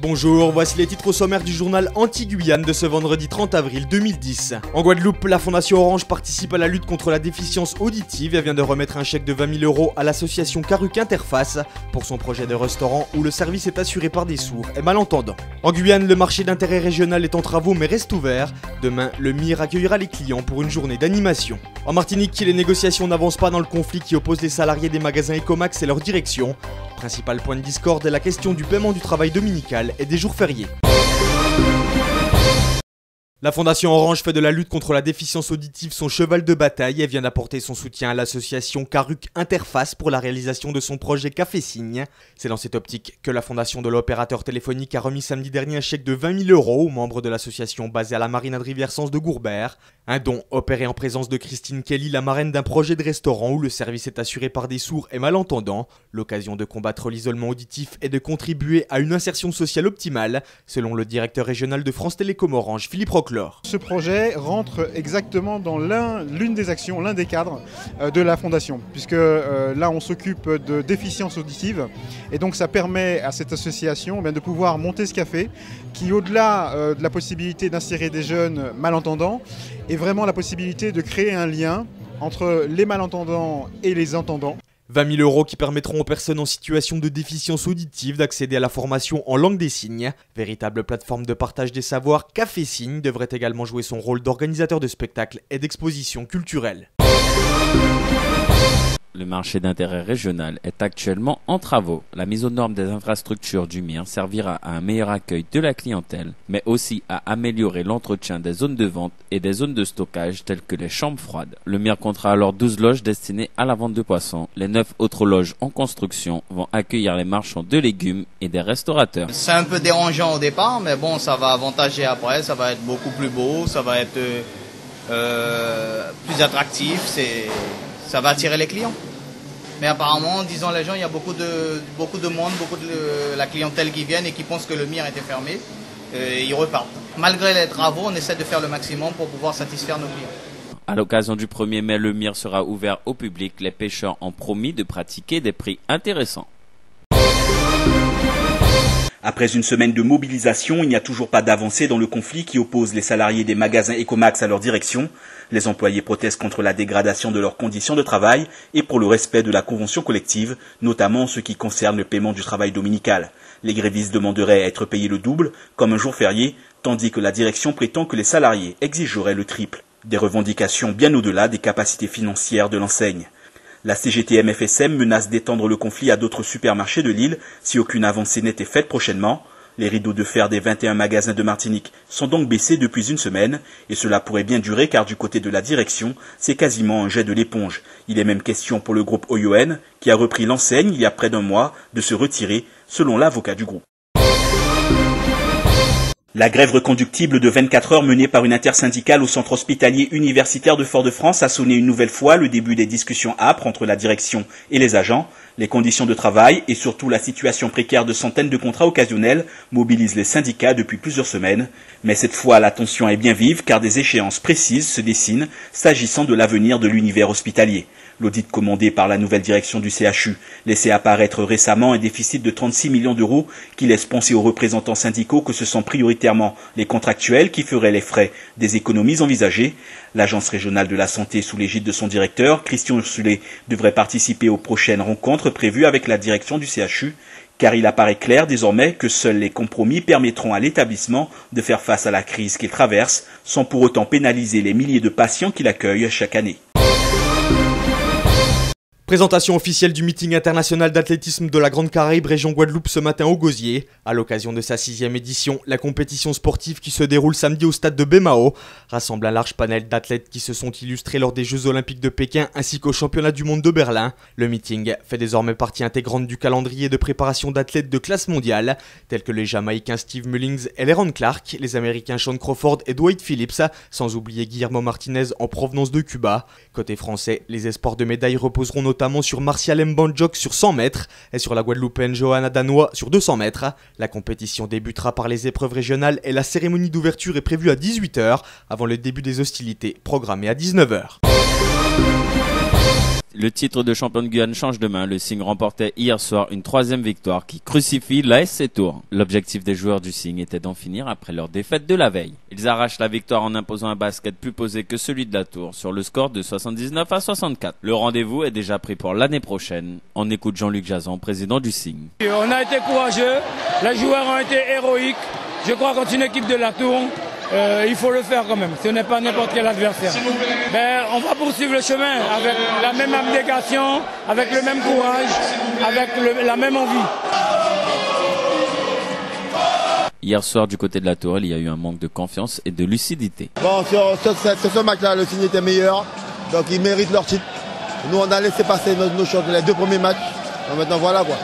Bonjour, voici les titres au sommaire du journal Anti-Guyane de ce vendredi 30 avril 2010. En Guadeloupe, la Fondation Orange participe à la lutte contre la déficience auditive et vient de remettre un chèque de 20 000 € à l'association Caruc Interface pour son projet de restaurant où le service est assuré par des sourds et malentendants. En Guyane, le marché d'intérêt régional est en travaux mais reste ouvert. Demain, le MIR accueillera les clients pour une journée d'animation. En Martinique, les négociations n'avancent pas dans le conflit qui oppose les salariés des magasins Ecomax et leur direction. Principal point de discorde est la question du paiement du travail dominical et des jours fériés. La Fondation Orange fait de la lutte contre la déficience auditive son cheval de bataille et vient d'apporter son soutien à l'association Caruc Interface pour la réalisation de son projet Café Signe. C'est dans cette optique que la fondation de l'opérateur téléphonique a remis samedi dernier un chèque de 20 000 € aux membres de l'association basée à la marina de Rivière-Sens de Gourbert. Un don opéré en présence de Christine Kelly, la marraine d'un projet de restaurant où le service est assuré par des sourds et malentendants. L'occasion de combattre l'isolement auditif et de contribuer à une insertion sociale optimale, selon le directeur régional de France Télécom Orange, Philippe Roclor. Ce projet rentre exactement dans l'une des actions, l'un des cadres de la Fondation, puisque là on s'occupe de déficience auditive et donc ça permet à cette association de pouvoir monter ce café qui, au-delà de la possibilité d'insérer des jeunes malentendants, est vraiment la possibilité de créer un lien entre les malentendants et les entendants. 20 000 € qui permettront aux personnes en situation de déficience auditive d'accéder à la formation en langue des signes. Véritable plateforme de partage des savoirs, Café Signe devrait également jouer son rôle d'organisateur de spectacles et d'expositions culturelles. Le marché d'intérêt régional est actuellement en travaux. La mise aux normes des infrastructures du MIR servira à un meilleur accueil de la clientèle, mais aussi à améliorer l'entretien des zones de vente et des zones de stockage telles que les chambres froides. Le MIR comptera alors 12 loges destinées à la vente de poissons. Les 9 autres loges en construction vont accueillir les marchands de légumes et des restaurateurs. C'est un peu dérangeant au départ, mais bon, ça va avantager après, ça va être beaucoup plus beau, ça va être plus attractif, ça va attirer les clients. Mais apparemment, disons les gens, il y a beaucoup de monde, la clientèle qui vient et qui pense que le MIR était fermé, et ils repartent. Malgré les travaux, on essaie de faire le maximum pour pouvoir satisfaire nos clients. À l'occasion du 1er mai, le MIR sera ouvert au public. Les pêcheurs ont promis de pratiquer des prix intéressants. Après une semaine de mobilisation, il n'y a toujours pas d'avancée dans le conflit qui oppose les salariés des magasins Ecomax à leur direction. Les employés protestent contre la dégradation de leurs conditions de travail et pour le respect de la convention collective, notamment en ce qui concerne le paiement du travail dominical. Les grévistes demanderaient à être payés le double, comme un jour férié, tandis que la direction prétend que les salariés exigeraient le triple. Des revendications bien au-delà des capacités financières de l'enseigne. La CGTM-FSM menace d'étendre le conflit à d'autres supermarchés de l'île si aucune avancée n'était faite prochainement. Les rideaux de fer des 21 magasins de Martinique sont donc baissés depuis une semaine et cela pourrait bien durer car du côté de la direction, c'est quasiment un jet de l'éponge. Il est même question pour le groupe OYON, qui a repris l'enseigne il y a près d'un mois, de se retirer, selon l'avocat du groupe. La grève reconductible de 24 heures menée par une intersyndicale au centre hospitalier universitaire de Fort-de-France a sonné une nouvelle fois le début des discussions âpres entre la direction et les agents. Les conditions de travail et surtout la situation précaire de centaines de contrats occasionnels mobilisent les syndicats depuis plusieurs semaines. Mais cette fois, la tension est bien vive car des échéances précises se dessinent s'agissant de l'avenir de l'univers hospitalier. L'audit commandé par la nouvelle direction du CHU laissait apparaître récemment un déficit de 36 millions d'euros qui laisse penser aux représentants syndicaux que ce sont prioritairement les contractuels qui feraient les frais des économies envisagées. L'Agence régionale de la santé sous l'égide de son directeur, Christian Ursulé, devrait participer aux prochaines rencontres prévues avec la direction du CHU, car il apparaît clair désormais que seuls les compromis permettront à l'établissement de faire face à la crise qu'il traverse, sans pour autant pénaliser les milliers de patients qu'il accueille chaque année. Présentation officielle du meeting international d'athlétisme de la Grande Caraïbe région Guadeloupe ce matin au Gosier. À l'occasion de sa 6e édition, la compétition sportive qui se déroule samedi au stade de Bémao rassemble un large panel d'athlètes qui se sont illustrés lors des Jeux Olympiques de Pékin ainsi qu'au Championnat du Monde de Berlin. Le meeting fait désormais partie intégrante du calendrier de préparation d'athlètes de classe mondiale, tels que les Jamaïcains Steve Mullings et Leron Clark, les Américains Sean Crawford et Dwight Phillips, sans oublier Guillermo Martinez en provenance de Cuba. Côté français, les espoirs de médailles reposeront notamment sur Martial Mbandjok sur 100 mètres et sur la Guadeloupéenne Johanna Danois sur 200 mètres. La compétition débutera par les épreuves régionales et la cérémonie d'ouverture est prévue à 18 h avant le début des hostilités programmées à 19 h. Le titre de champion de Guyane change de main. Le Signe remportait hier soir une 3e victoire qui crucifie l'ASC Tours. L'objectif des joueurs du Signe était d'en finir après leur défaite de la veille. Ils arrachent la victoire en imposant un basket plus posé que celui de la Tour sur le score de 79-64. Le rendez-vous est déjà pris pour l'année prochaine. On écoute Jean-Luc Jazan, président du Signe. On a été courageux, les joueurs ont été héroïques. Je crois qu'en une équipe de la Tour, il faut le faire quand même. Ce n'est pas n'importe quel adversaire. Mais on va poursuivre le chemin avec la même abnégation, avec le même courage, avec la même envie. Hier soir, du côté de la Tour, il y a eu un manque de confiance et de lucidité. Bon, sur ce match-là, le Signe était meilleur, donc ils méritent leur titre. Nous, on a laissé passer nos chances les 2 premiers matchs. Donc maintenant, voilà quoi.